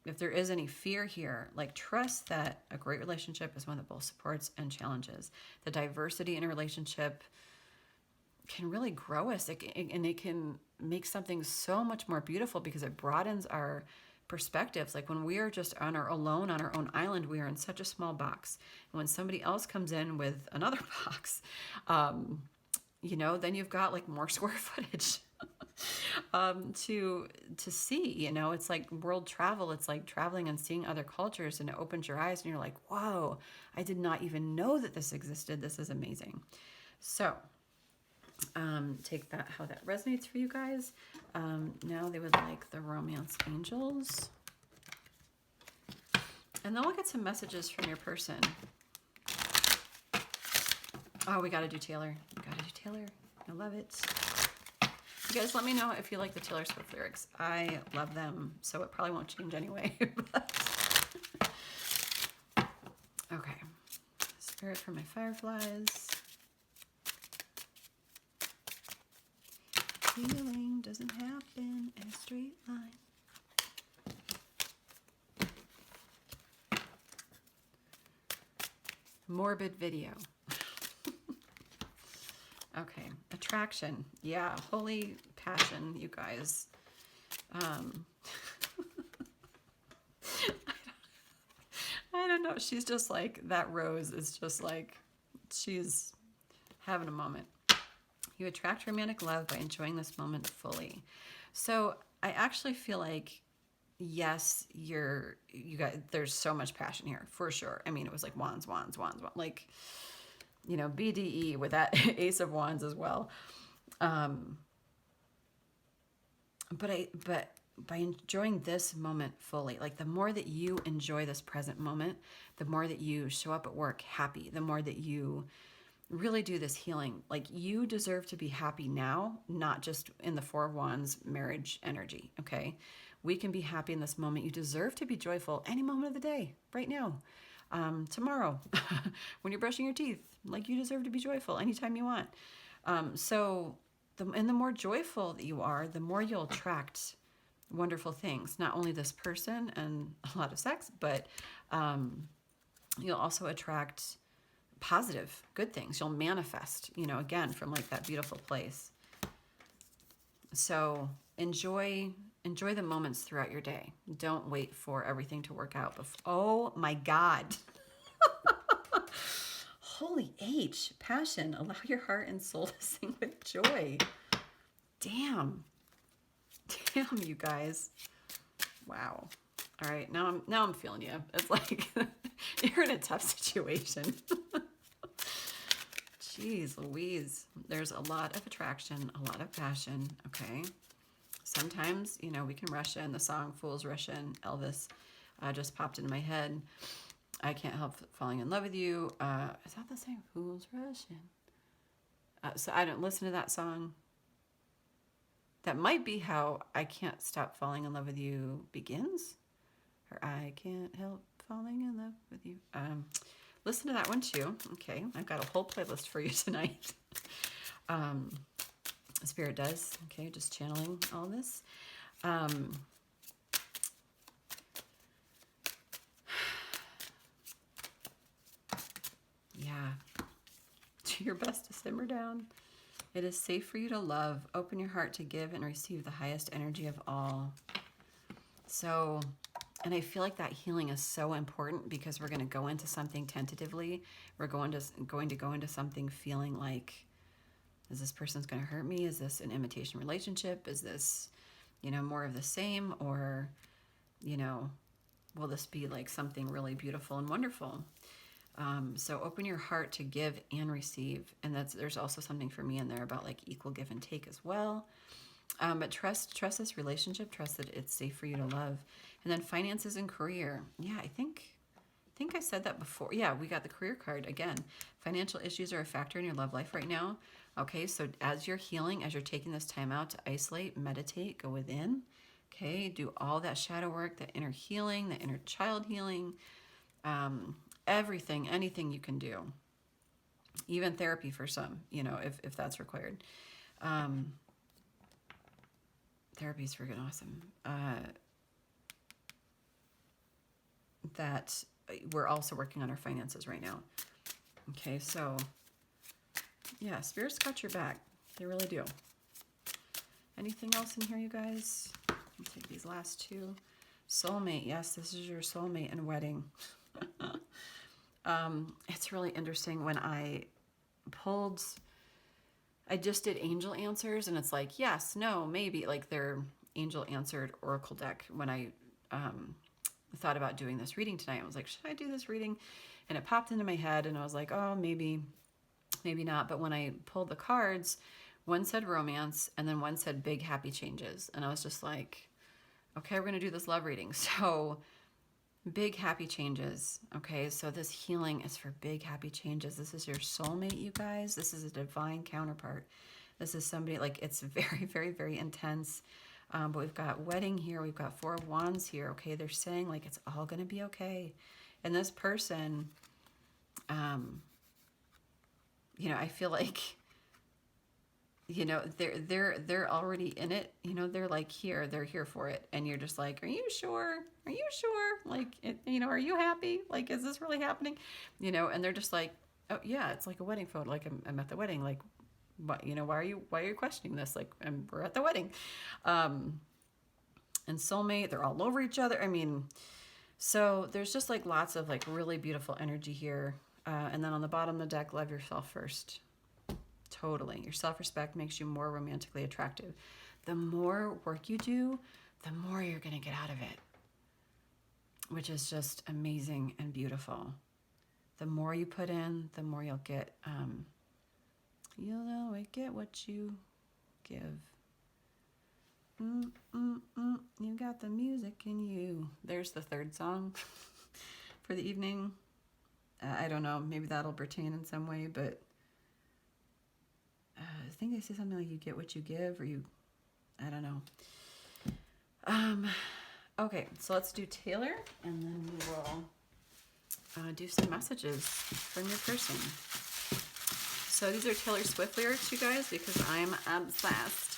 if there is any fear here, like trust that a great relationship is one that both supports and challenges. The diversity in a relationship can really grow us, and it can make something so much more beautiful because it broadens our perspectives. Like when we are just alone on our own island, we are in such a small box. And when somebody else comes in with another box, you know, then you've got like more square footage to see. You know, it's like world travel. It's like traveling and seeing other cultures, and it opens your eyes and you're like, whoa, I did not even know that this existed. This is amazing. So take that how that resonates for you guys. Now they would like the romance angels. And then we'll get some messages from your person. Oh, we got to do Taylor. We got to do Taylor. I love it. You guys let me know if you like the Taylor Swift lyrics. I love them, so it probably won't change anyway. Okay. Spirit for my fireflies. Healing doesn't happen in a straight line. Morbid video. Okay, attraction. Yeah, holy passion, you guys. I don't know. She's just like, that rose is just like, she's having a moment. You attract romantic love by enjoying this moment fully. So I actually feel like, yes, you guys, there's so much passion here for sure. I mean, it was like wands, like, you know, BDE with that Ace of Wands as well. But by enjoying this moment fully, like the more that you enjoy this present moment, the more that you show up at work happy, the more that you really do this healing. Like you deserve to be happy now, not just in the Four of Wands marriage energy. Okay. We can be happy in this moment. You deserve to be joyful any moment of the day, right now, tomorrow, when you're brushing your teeth, like you deserve to be joyful anytime you want. So the more joyful that you are, the more you'll attract wonderful things, not only this person and a lot of sex, but you'll also attract positive, good things. You'll manifest, you know, again, from like that beautiful place. So enjoy the moments throughout your day. Don't wait for everything to work out. Oh my God. Holy H, passion. Allow your heart and soul to sing with joy. Damn, you guys. Wow. All right, now I'm feeling you. It's like you're in a tough situation. Jeez Louise. There's a lot of attraction, a lot of passion. Okay. Sometimes, you know, we can rush in. The song Fools Rush In, Elvis, just popped into my head. I can't help falling in love with you. Is that the same? Fools Rush In. So I don't listen to that song. That might be how I Can't Stop Falling in Love with You begins. Or I Can't Help Falling in Love with You. Listen to that one too. Okay, I've got a whole playlist for you tonight. Spirit does. Okay, just channeling all this. Yeah. Do your best to simmer down. It is safe for you to love. Open your heart to give and receive the highest energy of all. So, and I feel like that healing is so important because we're going to go into something tentatively. We're going to go into something feeling like, is this person's going to hurt me? Is this an imitation relationship? Is this, you know, more of the same? Or, you know, will this be like something really beautiful and wonderful? So open your heart to give and receive. And there's also something for me in there about like equal give and take as well. But trust this relationship, trust that it's safe for you to love. And then finances and career. Yeah, I think I said that before. Yeah, we got the career card again. Financial issues are a factor in your love life right now. Okay, so as you're healing, as you're taking this time out to isolate, meditate, go within. Okay, do all that shadow work, that inner healing, the inner child healing. Everything, anything you can do, even therapy for some, you know, if that's required. Therapy is freaking awesome. That we're also working on our finances right now. Okay, so yeah, spirits got your back. They really do. Anything else in here, you guys? I'll take these last two. Soulmate. Yes, this is your soulmate and wedding. It's really interesting when I just did angel answers, and it's like, yes, no, maybe, like they're angel answered oracle deck. When I thought about doing this reading tonight, I was like, should I do this reading? And it popped into my head, and I was like, oh, maybe not. But when I pulled the cards, one said romance, and then one said big happy changes. And I was just like, okay, we're going to do this love reading. So big happy changes. Okay, so this healing is for big happy changes. This is your soulmate, you guys. This is a divine counterpart. This is somebody, like, it's very, very, very intense. But we've got wedding here. We've got 4 of Wands here. Okay, they're saying, like, it's all going to be okay. And this person, you know, I feel like, you know, they're already in it. You know, they're like here, they're here for it. And you're just like, are you sure? Are you sure? Like, you know, are you happy? Like, is this really happening? You know, and they're just like, oh yeah, it's like a wedding photo. Like I'm at the wedding. Like, what, you know, why are you questioning this? Like, we're at the wedding. And soulmate, they're all over each other. I mean, so there's just like lots of like really beautiful energy here. And then on the bottom of the deck, love yourself first. Totally. Your self-respect makes you more romantically attractive. The more work you do, the more you're going to get out of it, which is just amazing and beautiful. The more you put in, the more you'll get. You'll always get what you give. You got the music in you. There's the third song for the evening. I don't know. Maybe that'll pertain in some way, but I think they say something like you get what you give, or you, I don't know. Okay, so let's do Taylor, and then we will do some messages from your person. So these are Taylor Swift lyrics, you guys, because I'm obsessed.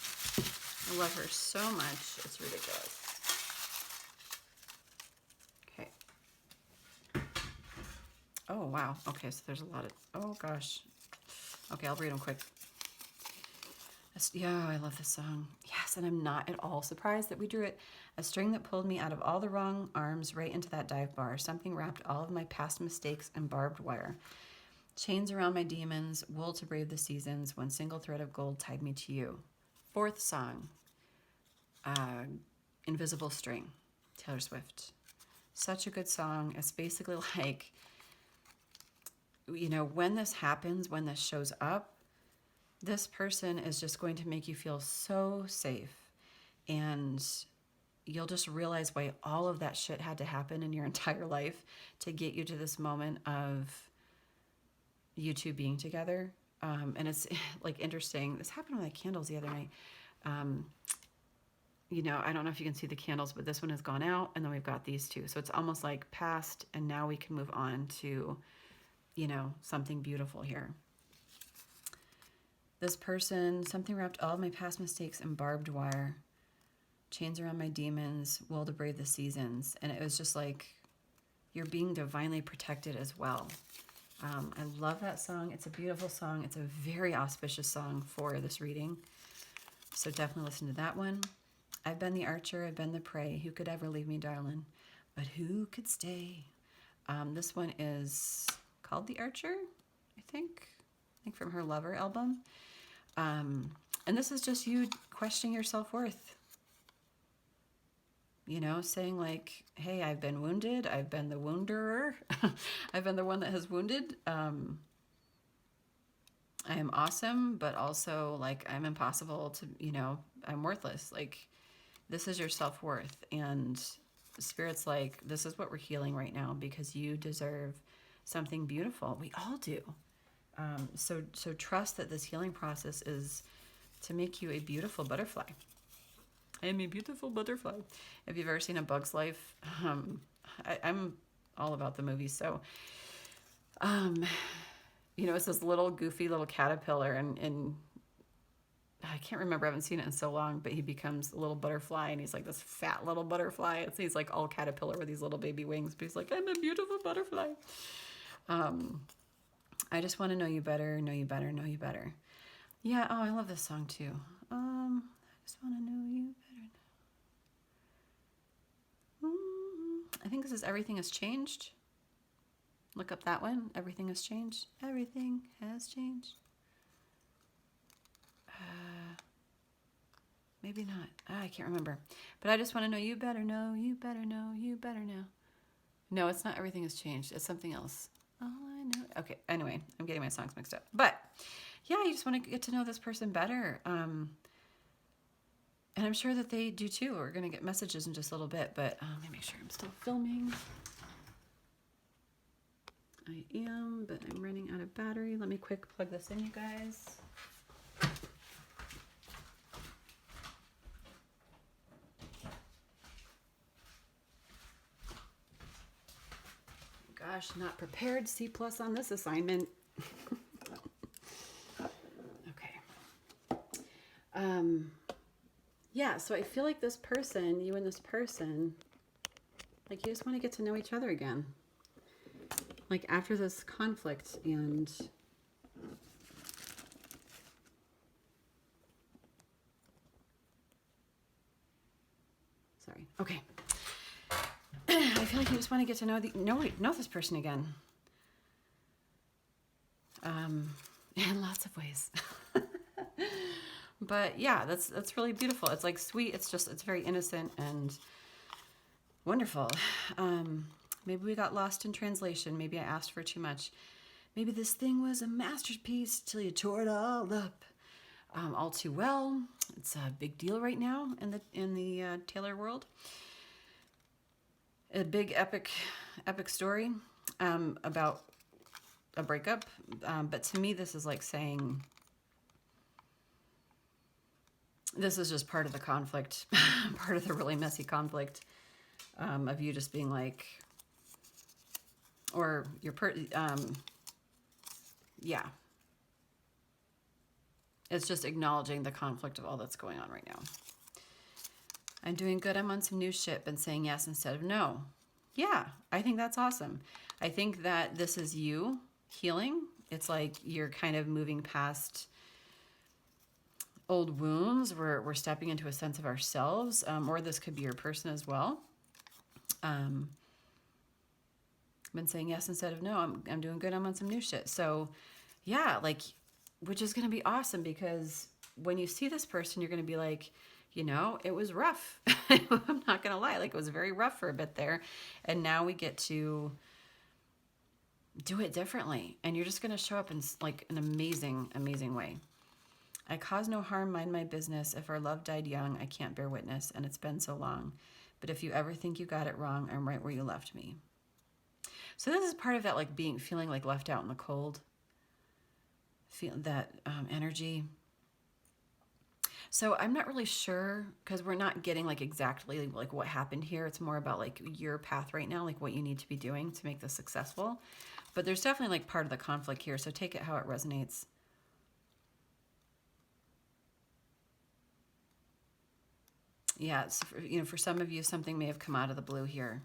I love her so much. It's ridiculous. Okay. Oh, wow. Okay, so there's a lot of, oh gosh. Okay, I'll read them quick. Yeah, I love this song. Yes, and I'm not at all surprised that we drew it. A string that pulled me out of all the wrong arms right into that dive bar. Something wrapped all of my past mistakes in barbed wire. Chains around my demons, wool to brave the seasons. One single thread of gold tied me to you. Fourth song, Invisible String, Taylor Swift. Such a good song. It's basically like, you know, when this happens, when this shows up, this person is just going to make you feel so safe, and you'll just realize why all of that shit had to happen in your entire life to get you to this moment of you two being together. And it's like interesting. This happened with my candles the other night. You know, I don't know if you can see the candles, but this one has gone out, and then we've got these two. So it's almost like past, and now we can move on to, you know, something beautiful here. This person, something wrapped all of my past mistakes in barbed wire, chains around my demons, will to brave the seasons. And it was just like, you're being divinely protected as well. I love that song. It's a beautiful song. It's a very auspicious song for this reading. So definitely listen to that one. I've been the archer, I've been the prey. Who could ever leave me, darling? But who could stay? This one is called The Archer, I think from her Lover album. And this is just you questioning your self-worth. You know, saying like, hey, I've been wounded. I've been the wounderer. I've been the one that has wounded. I am awesome, but also like I'm impossible to, you know, I'm worthless. Like, this is your self-worth. And Spirit's like, this is what we're healing right now, because you deserve something beautiful. We all do. So trust that this healing process is to make you a beautiful butterfly. I am a beautiful butterfly. If you've ever seen A Bug's Life, I'm all about the movies. So, you know, it's this little goofy little caterpillar, and I can't remember, I haven't seen it in so long, but he becomes a little butterfly, and he's like this fat little butterfly. He's like all caterpillar with these little baby wings, but he's like, I'm a beautiful butterfly. I just want to know you better, know you better, know you better. Yeah, oh, I love this song too. I just want to know you better. I think this is everything has changed. Look up that one. Everything has changed. Everything has changed. Maybe not. I can't remember. But I just want to know, you better know, you better know, you better know. No, it's not everything has changed. It's something else. All I know. Okay, anyway, I'm getting my songs mixed up. But yeah, you just want to get to know this person better. And I'm sure that they do too. We're going to get messages in just a little bit. But let me make sure I'm still filming. I am, but I'm running out of battery. Let me quick plug this in, you guys. Gosh, not prepared. C+ on this assignment. Okay. Yeah, so I feel like this person, you and this person, like you just want to get to know each other again. Like after this conflict and sorry. Okay. I feel like you just want to get to know this person again. In lots of ways. But yeah, that's really beautiful. It's like sweet. It's very innocent and wonderful. Maybe we got lost in translation. Maybe I asked for too much. Maybe this thing was a masterpiece till you tore it all up. All too well. It's a big deal right now in the Taylor world. A big epic story about a breakup. But to me, this is like saying this is just part of the conflict, part of the really messy conflict of you just being like, or your yeah. It's just acknowledging the conflict of all that's going on right now. I'm doing good. I'm on some new shit. Been saying yes instead of no. Yeah, I think that's awesome. I think that this is you healing. It's like you're kind of moving past old wounds. We're stepping into a sense of ourselves, or this could be your person as well. Been saying yes instead of no. I'm doing good. I'm on some new shit. So yeah, like, which is going to be awesome because when you see this person, you're going to be like, you know, it was rough. I'm not going to lie. Like, it was very rough for a bit there. And now we get to do it differently. And you're just going to show up in like an amazing, amazing way. I cause no harm, mind my business. If our love died young, I can't bear witness. And it's been so long. But if you ever think you got it wrong, I'm right where you left me. So this is part of that, like feeling like left out in the cold. Feel that energy. So I'm not really sure because we're not getting like exactly like what happened here. It's more about like your path right now, like what you need to be doing to make this successful. But there's definitely like part of the conflict here. So take it how it resonates. Yeah, it's, you know, for some of you, something may have come out of the blue here.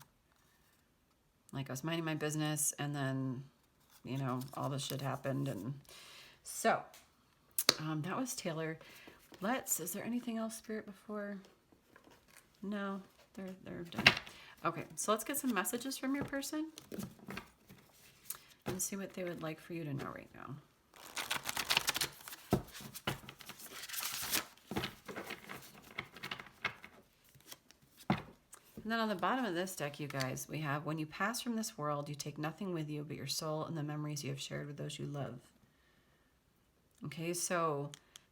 Like I was minding my business and then, you know, all this shit happened. And so that was Taylor. Is there anything else, Spirit, before? No, they're done. Okay, so let's get some messages from your person and see what they would like for you to know right now. And then on the bottom of this deck, you guys, we have, when you pass from this world, you take nothing with you but your soul and the memories you have shared with those you love. Okay, so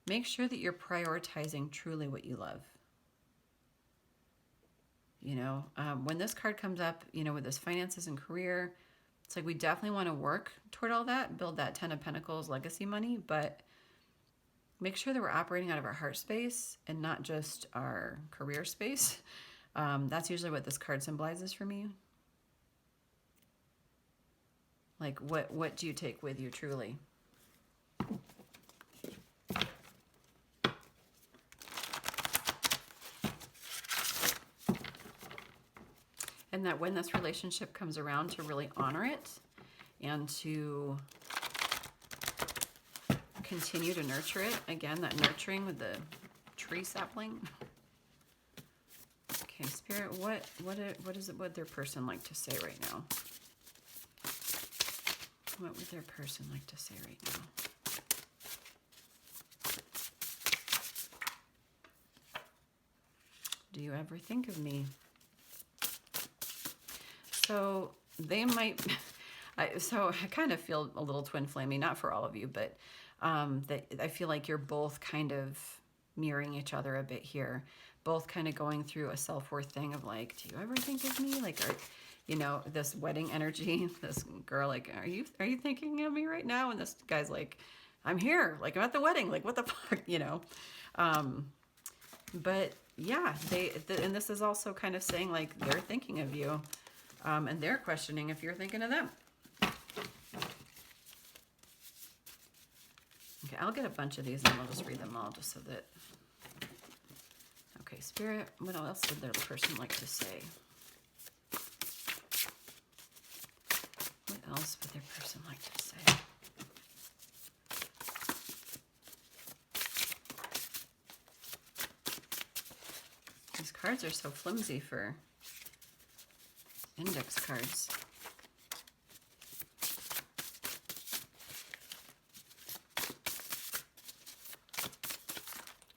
make sure that you're prioritizing truly what you love. You know, when this card comes up, you know, with this finances and career, it's like we definitely want to work toward all that, build that 10 of Pentacles legacy money, but make sure that we're operating out of our heart space and not just our career space. That's usually what this card symbolizes for me. Like, what do you take with you truly? And that when this relationship comes around, to really honor it and to continue to nurture it. Again, that nurturing with the tree sapling. Okay. Okay, Spirit, what is it, what their person like to say right now? What would their person like to say right now? Do you ever think of me? So they might, I kind of feel a little twin flaming, not for all of you, but I feel like you're both kind of mirroring each other a bit here. Both kind of going through a self-worth thing of like, do you ever think of me? Like, you know, this wedding energy, this girl, like, are you thinking of me right now? And this guy's like, I'm here, like I'm at the wedding, like what the fuck, you know? But yeah, and this is also kind of saying like, they're thinking of you, and they're questioning if you're thinking of them. Okay, I'll get a bunch of these and I'll just read them all just so that, okay, Spirit, what else would their person like to say? What else would their person like to say? These cards are so flimsy for index cards.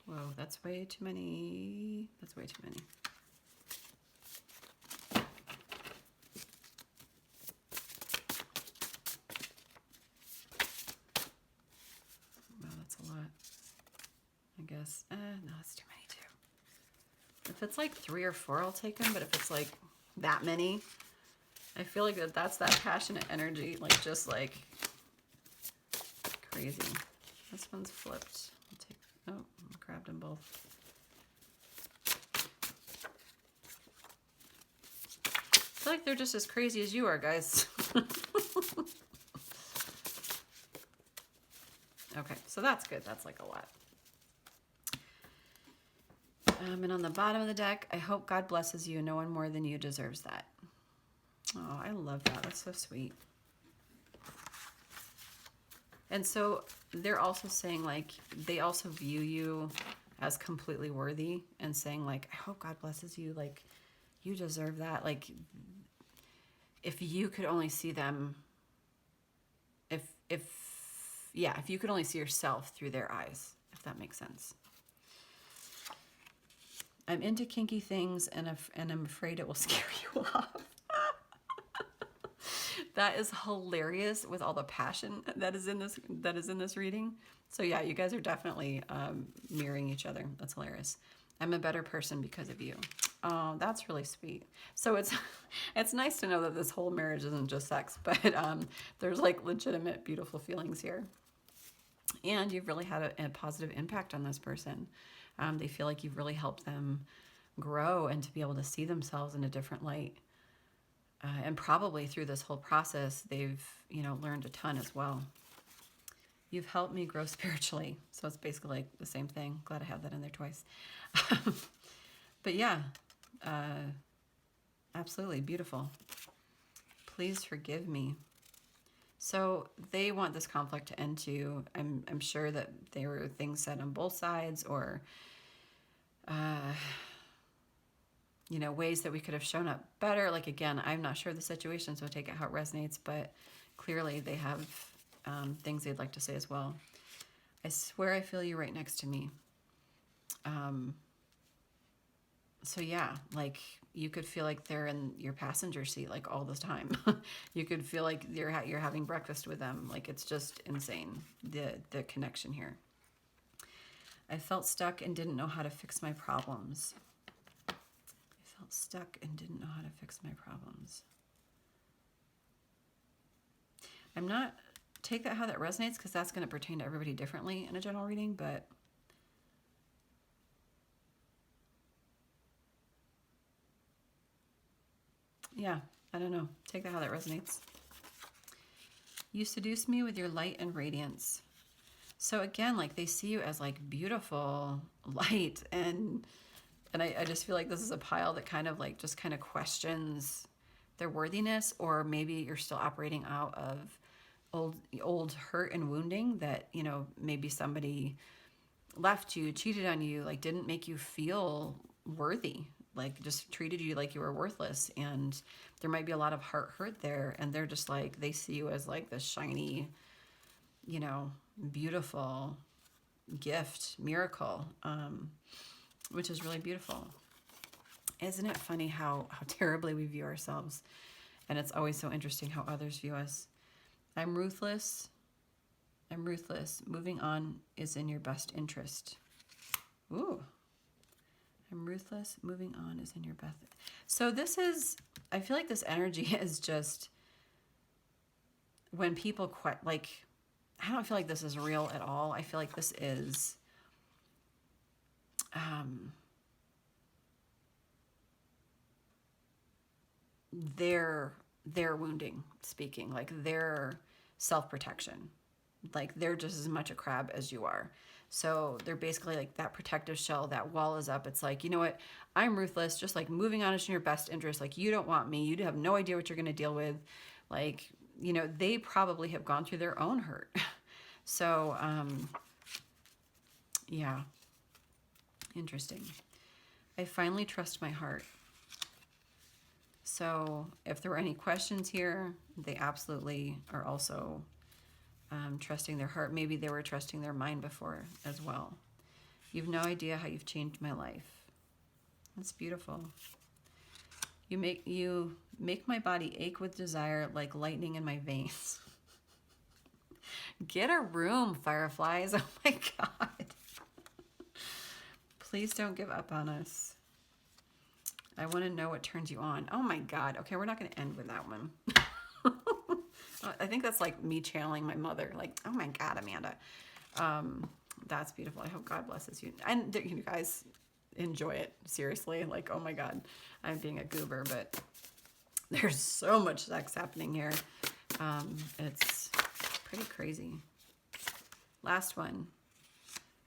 Whoa, that's way too many. That's way too many. Wow, that's a lot. I guess. No, that's too many too. If it's like 3 or 4, I'll take them. But if it's like that many, I feel like that's that passionate energy, like just like crazy. This one's flipped. I'll take. Oh, I grabbed them both. I feel like they're just as crazy as you are, guys. Okay, so that's good. That's like a lot. And on the bottom of the deck, I hope God blesses you. No one more than you deserves that. Oh, I love that. That's so sweet. And so they're also saying like, they also view you as completely worthy and saying like, I hope God blesses you. Like, you deserve that. Like, if you could only see them, if you could only see yourself through their eyes, if that makes sense. I'm into kinky things and I'm afraid it will scare you off. That is hilarious with all the passion that is in this reading. So yeah, you guys are definitely mirroring each other. That's hilarious. I'm a better person because of you. Oh, that's really sweet. So it's nice to know that this whole marriage isn't just sex, but there's like legitimate, beautiful feelings here. And you've really had a positive impact on this person. They feel like you've really helped them grow and to be able to see themselves in a different light. And probably through this whole process, they've, learned a ton as well. You've helped me grow spiritually. So it's basically like the same thing. Glad I have that in there twice. But yeah, absolutely beautiful. Please forgive me. So they want this conflict to end too. I'm sure that there were things said on both sides, or ways that we could have shown up better. Like, again, I'm not sure of the situation, so take it how it resonates, but clearly they have things they'd like to say as well. I swear I feel you right next to me. So yeah, like you could feel like they're in your passenger seat like all the time. You could feel like you're having breakfast with them. Like, it's just insane, the connection here. I felt stuck and didn't know how to fix my problems. Stuck and didn't know how to fix my problems. I'm not, take that how that resonates, because that's going to pertain to everybody differently in a general reading, but yeah, I don't know. Take that how that resonates. You seduce me with your light and radiance. So again, like they see you as like beautiful light, and I just feel like this is a pile that kind of like just kind of questions their worthiness, or maybe you're still operating out of old hurt and wounding that, maybe somebody left you, cheated on you, like didn't make you feel worthy. like just treated you like you were worthless, and there might be a lot of heart hurt there, and they're just like, they see you as like this shiny, you know, beautiful gift, miracle, which is really beautiful. Isn't it funny how terribly we view ourselves? And it's always so interesting how others view us. I'm ruthless. I'm ruthless. Moving on is in your best interest. Ooh. I'm ruthless. Moving on is in your best. So this is, I feel like this energy is just when people quite like, I don't feel like this is real at all. I feel like this is, their wounding speaking, like their self-protection. Like they're just as much a crab as you are. So they're basically like that protective shell, that wall is up. It's like, you know what? I'm ruthless. Just like moving on is in your best interest. Like you don't want me. You have no idea what you're going to deal with. Like, you know, they probably have gone through their own hurt. So, yeah. Interesting. I finally trust my heart. So if there were any questions here, they absolutely are also trusting their heart. Maybe they were trusting their mind before as well. You've no idea how you've changed my life. That's beautiful. You make my body ache with desire like lightning in my veins. Get a room, fireflies. Oh my God. Please don't give up on us. I want to know what turns you on. Oh my God. Okay, we're not going to end with that one. I think that's like me channeling my mother. Like, oh my God, Amanda. That's beautiful. I hope God blesses you. And you guys enjoy it. Seriously. Like, oh my God, I'm being a goober, but there's so much sex happening here. It's pretty crazy. Last one.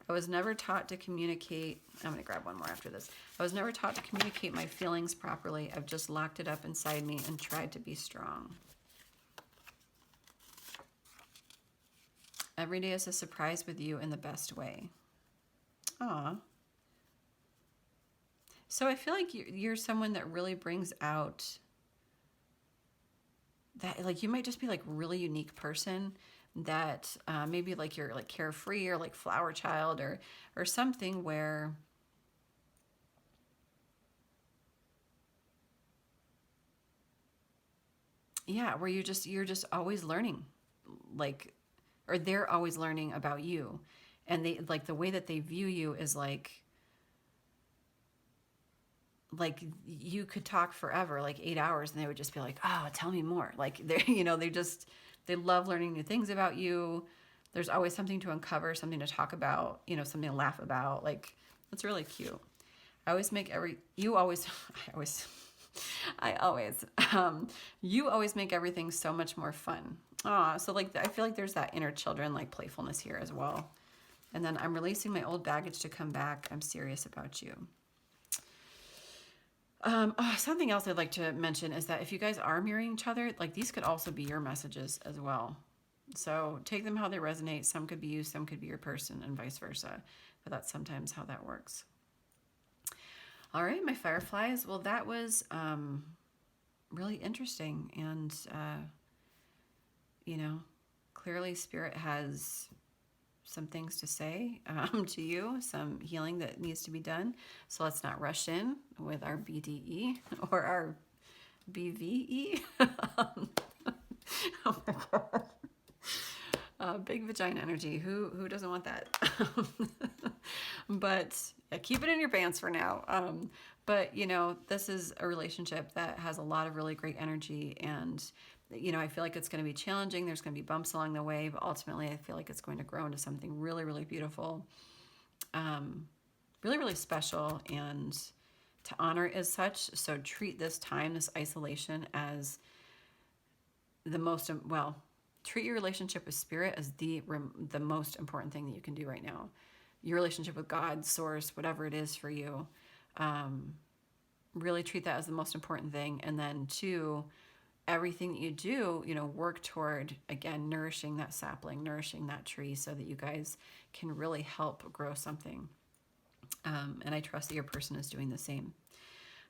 I was never taught to communicate. I'm going to grab one more after this. I was never taught to communicate my feelings properly. I've just locked it up inside me and tried to be strong. Every day is a surprise with you in the best way. Aw. So I feel like you're someone that really brings out that, like, you might just be like really unique person that maybe like you're like carefree or like flower child or something where where you're just always learning, like, or they're always learning about you, and they like the way that they view you is like you could talk forever, like 8 hours, and they would just be like, oh, tell me more. Like they, you know, they love learning new things about you. There's always something to uncover, something to talk about, you know, something to laugh about. Like, it's really cute. I always make you always make everything so much more fun. So like, I feel like there's that inner children, like playfulness here as well. And then I'm releasing my old baggage to come back. I'm serious about you. Something else I'd like to mention is that if you guys are mirroring each other, like these could also be your messages as well. So take them how they resonate. Some could be you, some could be your person, and vice versa. But that's sometimes how that works. All right, my fireflies. Well, that was really interesting. And, you know, clearly Spirit has some things to say to you, some healing that needs to be done. So let's not rush in with our BDE or our BVE. Oh my God. Big vagina energy. Who doesn't want that? But yeah, keep it in your pants for now. But, you know, this is a relationship that has a lot of really great energy, and you know, I feel like it's going to be challenging. There's going to be bumps along the way, but ultimately I feel like it's going to grow into something really, really beautiful, really, really special, and to honor it as such. So treat this time, this isolation, as the most, well, treat your relationship with Spirit as the most important thing that you can do right now. Your relationship with God, Source, whatever it is for you, really treat that as the most important thing. And then 2, everything that you do, you know, work toward, again, nourishing that sapling, nourishing that tree, so that you guys can really help grow something. And I trust that your person is doing the same.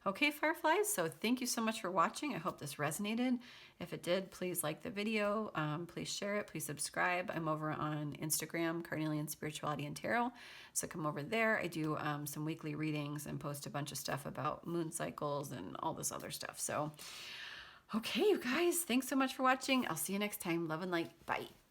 Okay, Fireflies, so thank you so much for watching. I hope this resonated. If it did, please like the video, please share it, please subscribe. I'm over on Instagram, CarnelianSpiritualityandTarot, so come over there. I do some weekly readings and post a bunch of stuff about moon cycles and all this other stuff. So, okay, you guys, thanks so much for watching. I'll see you next time. Love and light. Bye.